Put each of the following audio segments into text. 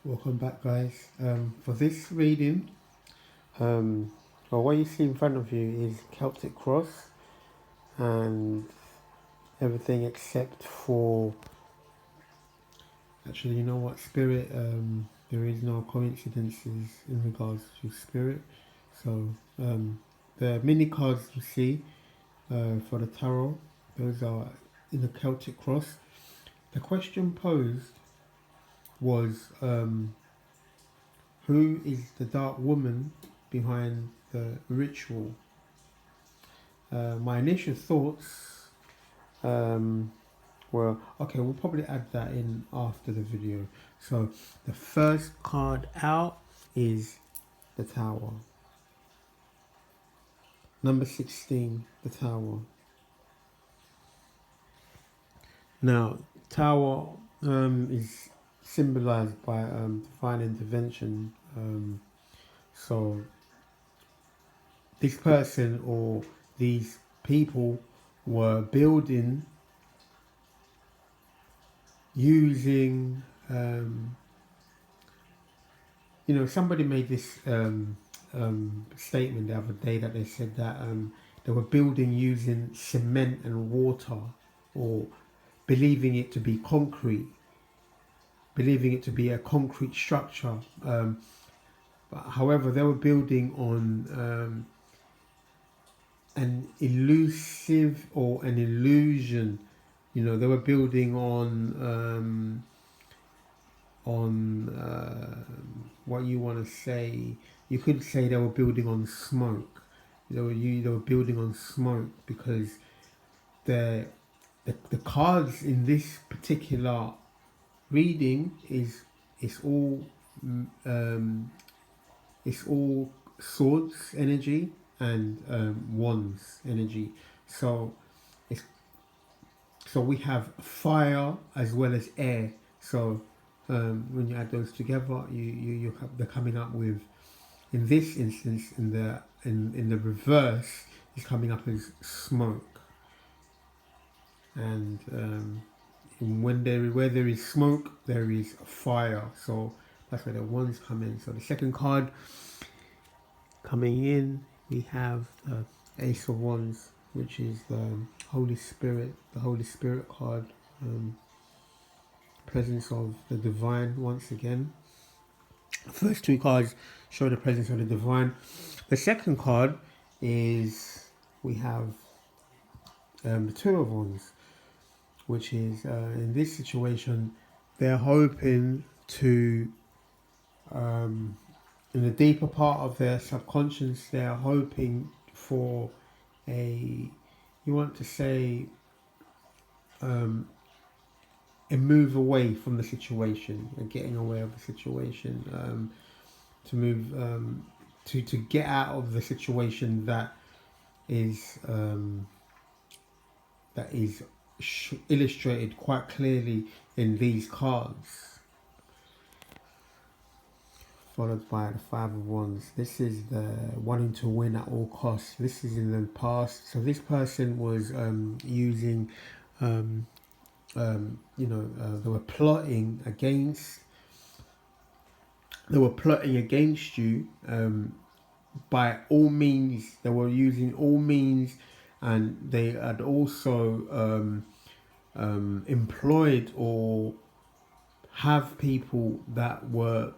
Welcome back, guys. For this reading, what you see in front of you is Celtic Cross and everything except for, actually, you know what, Spirit. There is no coincidences in regards to Spirit. So the mini cards you see for the tarot, those are in the Celtic Cross. The question posed was, who is the dark woman behind the ritual? My initial thoughts were, okay, we'll probably add that in after the video. So the first card out is the Tower. Number 16, the Tower. Now, Tower is symbolized by divine intervention. So this person or these people were building using somebody made this statement the other day that they said that they were building using cement and water, or believing it to be concrete, believing it to be a concrete structure. But however, they were building on an elusive or an illusion. They were building on what you want to say. You could say they were building on smoke. They were building on smoke because the cards in this particular reading it's all it's all swords energy and wands energy. So we have fire as well as air. So when you add those together, they're coming up with, in this instance, in the reverse, is coming up as smoke. And where there is smoke, there is fire. So that's where the wands come in. So the second card coming in, we have the Ace of Wands, which is the Holy Spirit, the Holy Spirit card. Presence of the divine once again. The first two cards show the presence of the divine. The second card is, we have the Two of Wands, which is in this situation they're hoping to in the deeper part of their subconscious, they're hoping for a move away from the situation and getting away of the situation, to move to get out of the situation that is illustrated quite clearly in these cards, followed by the Five of Wands. This is the wanting to win at all costs. This is in the past. So this person was using they were plotting against you by all means. They were using all means, and they had also employed or have people that were,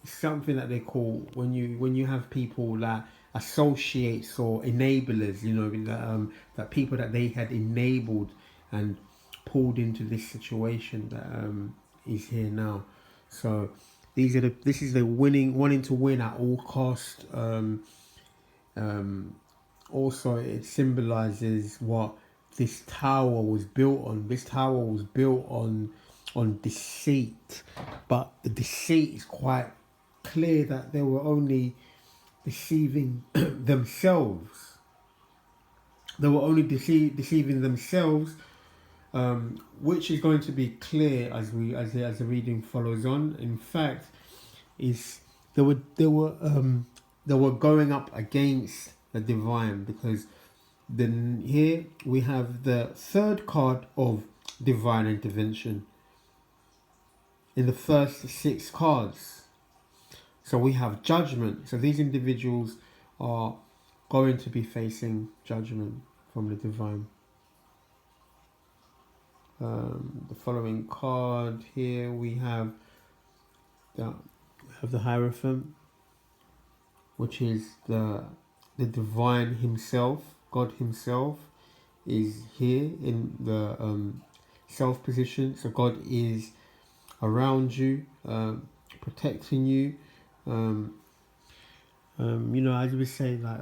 something that they call, when you have people that associates or enablers, that people that they had enabled and pulled into this situation that is here now. So this is the wanting to win at all cost. Also, it symbolizes what this tower was built on. This tower was built on deceit, but the deceit is quite clear that they were only deceiving themselves. They were only deceiving themselves, which is going to be clear as the reading follows on. In fact, is they were going up against the divine, because then here we have the third card of divine intervention. in the first 6 cards. So we have judgment. So these individuals are going to be facing judgment from the divine. The following card here we have the Hierophant, which is the divine himself. God himself is here in the self position. So God is around you, protecting you. You know, as we say, like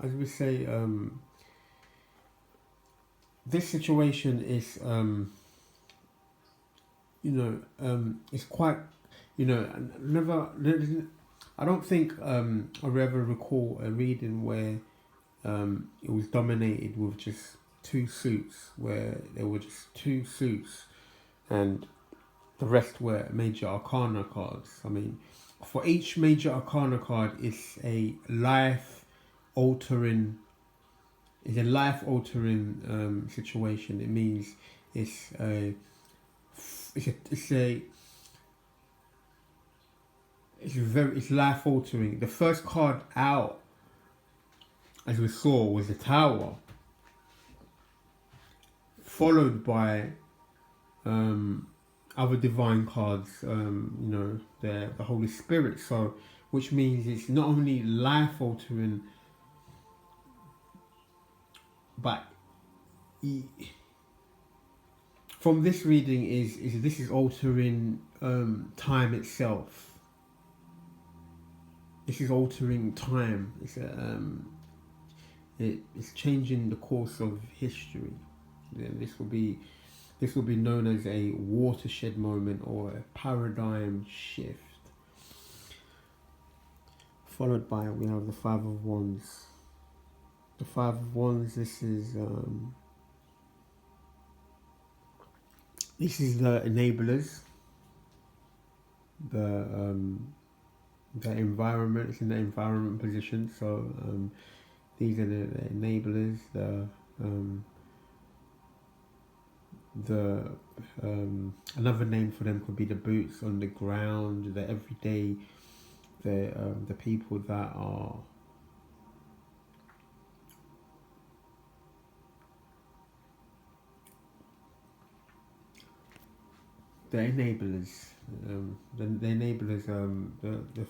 as we say, this situation is, it's quite, I don't think I ever recall a reading where it was dominated with just 2 suits, where there were just 2 suits, and the rest were major arcana cards. I mean, for each major arcana card, it's a life-altering situation. It means it's life-altering. The first card out, as we saw, was the Tower, followed by other divine cards, the Holy Spirit. So, which means it's not only life-altering, but from this reading this is altering time itself. This is altering time. It's changing the course of history. This will be known as a watershed moment or a paradigm shift. Followed by, we have the Five of Wands. The Five of Wands, this is the enablers, the environment. It's in the environment position. So these are the enablers, another name for them could be the boots on the ground, the everyday, the people that are the enablers. The enablers. The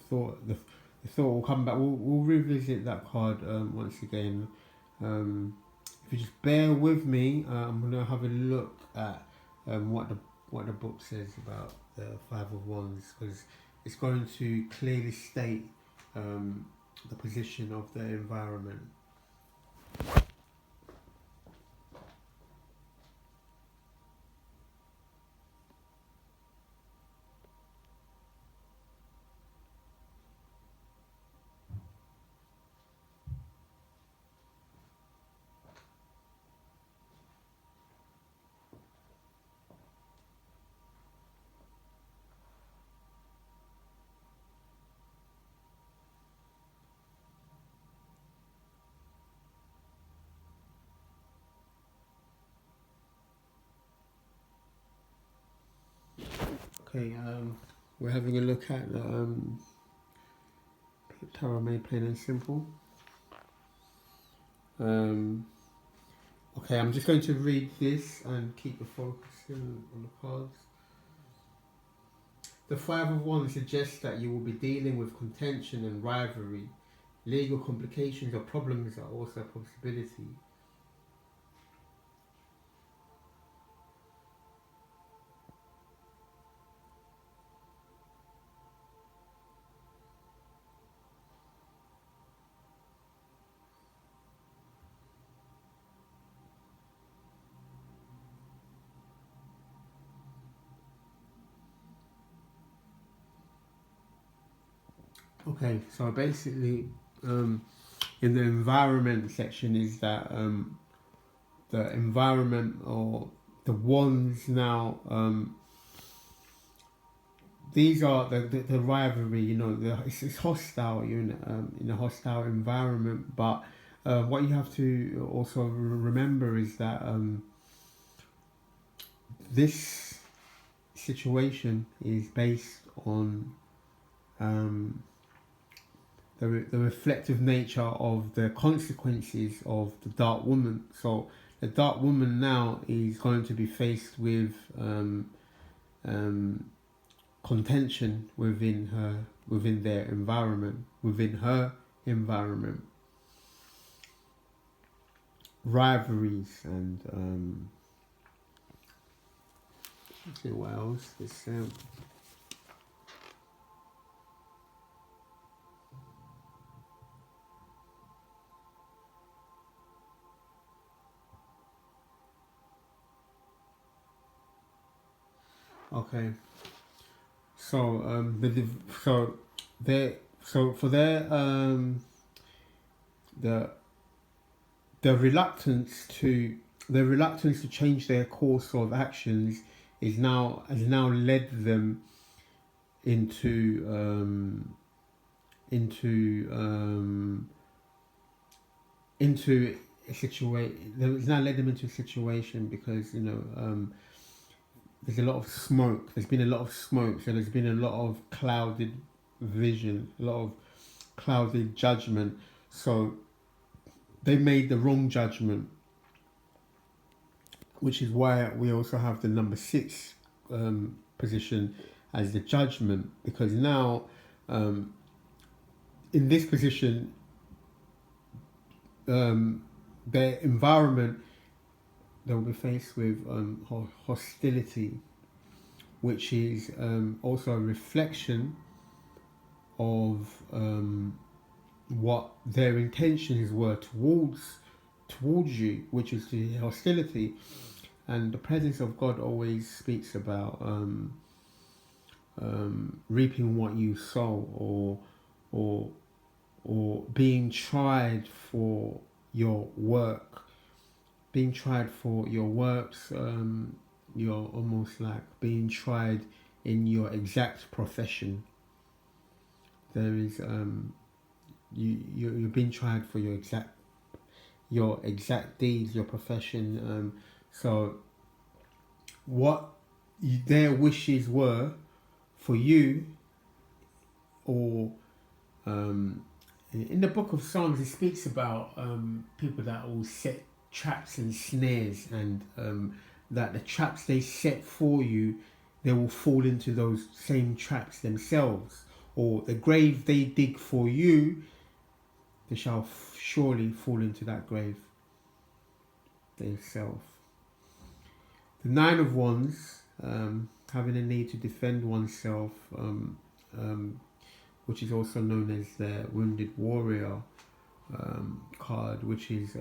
thought will come back. We'll revisit that card once again. If you just bear with me, I'm gonna have a look at what the book says about the Five of Wands, because it's going to clearly state the position of the environment. Okay, we're having a look at Tarot Made Plain and Simple. Okay, I'm just going to read this and keep the focus on the cards. The Five of Wands suggests that you will be dealing with contention and rivalry. Legal complications or problems are also a possibility. Okay, so basically, in the environment section is that the environment or the wands now, these are the rivalry. You know, it's hostile. You're in a hostile environment, but what you have to also remember is that this situation is based on the reflective nature of the consequences of the Dark Woman. So the Dark Woman now is going to be faced with contention within their environment, within her environment, rivalries, and let's see what else. This okay. So for their the reluctance to change their course of actions has now led them into a situation. It's now led them into a situation because there's a lot of smoke. There's been a lot of smoke, so there's been a lot of clouded vision, a lot of clouded judgment. So they made the wrong judgment, which is why we also have the number 6 position as the judgment, because now in this position their environment, they'll be faced with hostility, which is also a reflection of what their intentions were towards you, which is the hostility. And the presence of God always speaks about reaping what you sow, or being tried for your work. Being tried for your works, you're almost like being tried in your exact profession. There is you're being tried for your exact deeds, your profession. So what their wishes were for you, or in the book of Psalms, it speaks about people that will set traps and snares, and that the traps they set for you, they will fall into those same traps themselves, or the grave they dig for you, they shall surely fall into that grave themselves. The 9 of Wands, having a need to defend oneself, which is also known as the Wounded Warrior card, which is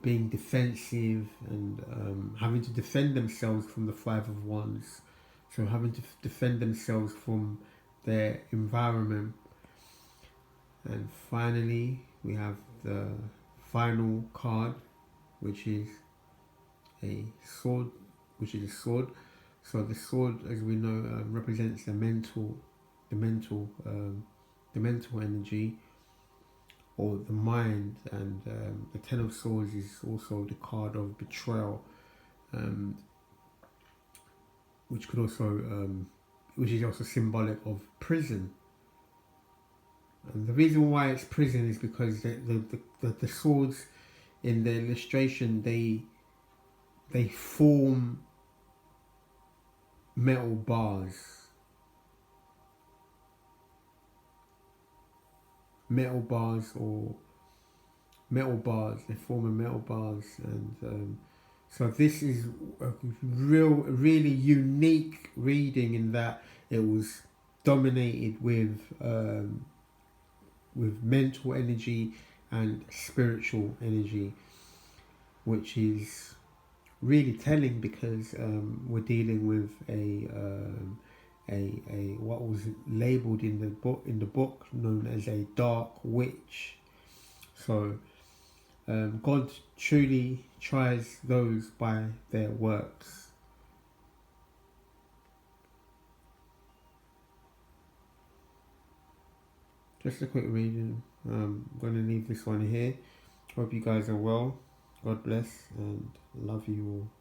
being defensive and having to defend themselves from the 5 of Wands. So having to defend themselves from their environment. And finally, we have the final card, which is a sword. So the sword, as we know, represents the mental energy, or the mind, and the 10 of Swords is also the card of betrayal, which could also which is also symbolic of prison. And the reason why it's prison is because the swords in the illustration, they form metal bars. They form a metal bars, and so this is a really unique reading in that it was dominated with mental energy and spiritual energy, which is really telling, because we're dealing with a what was labeled in the book known as a dark witch. So God truly tries those by their works. just a quick reading. I'm going to leave this one here. Hope you guys are well. God bless and love you all.